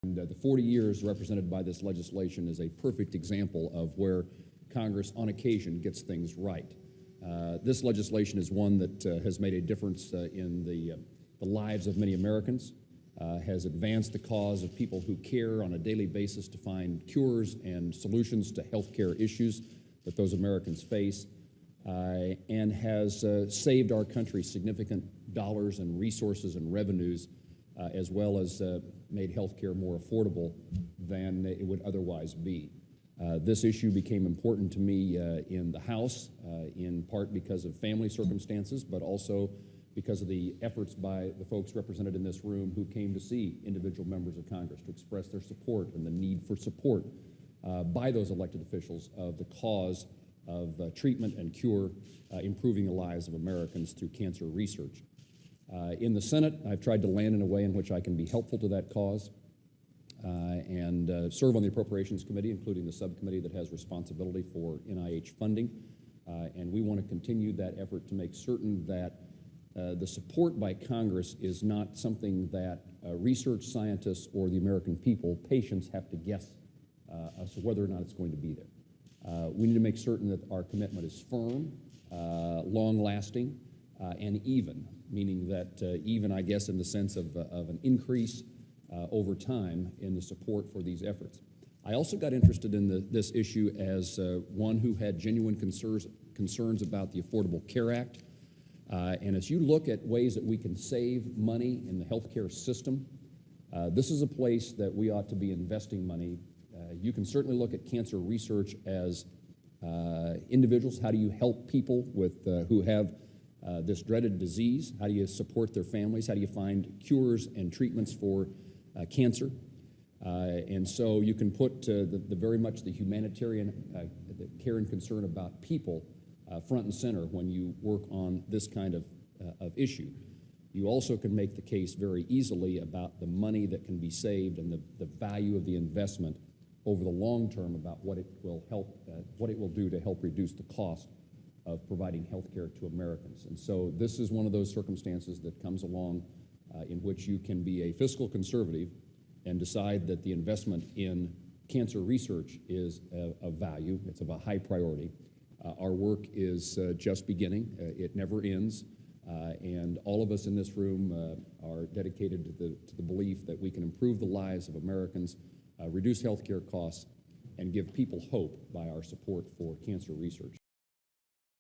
And the 40 years represented by this legislation is a perfect example of where Congress, on occasion, gets things right. This legislation is one that has made a difference in the lives of many Americans, has advanced the cause of people who care on a daily basis to find cures and solutions to health care issues that those Americans face, and has saved our country significant dollars and resources and revenues, as well as made health care more affordable than it would otherwise be. This issue became important to me in the House, in part because of family circumstances, but also because of the efforts by the folks represented in this room who came to see individual members of Congress to express their support and the need for support by those elected officials of the cause of treatment and cure, improving the lives of Americans through cancer research. In the Senate, I've tried to land in a way in which I can be helpful to that cause and serve on the Appropriations Committee, including the subcommittee that has responsibility for NIH funding. And we want to continue that effort to make certain that the support by Congress is not something that research scientists or the American people, patients, have to guess as to whether or not it's going to be there. We need to make certain that our commitment is firm, long-lasting, and even, meaning that even, I guess, in the sense of an increase over time in the support for these efforts. I also got interested in this issue as one who had genuine concerns about the Affordable Care Act. And as you look at ways that we can save money in the healthcare system, this is a place that we ought to be investing money. You can certainly look at cancer research as individuals. How do you help people with who have this dreaded disease? How do you support their families? How do you find cures and treatments for cancer? And so you can put the very much the humanitarian the care and concern about people front and center when you work on this kind of issue. You also can make the case very easily about the money that can be saved and the value of the investment over the long term about what it will help, what it will do to help reduce the cost of providing health care to Americans. And so this is one of those circumstances that comes along in which you can be a fiscal conservative and decide that the investment in cancer research is of value, it's of a high priority. Our work is just beginning. It never ends. And all of us in this room are dedicated to the belief that we can improve the lives of Americans, reduce health care costs, and give people hope by our support for cancer research.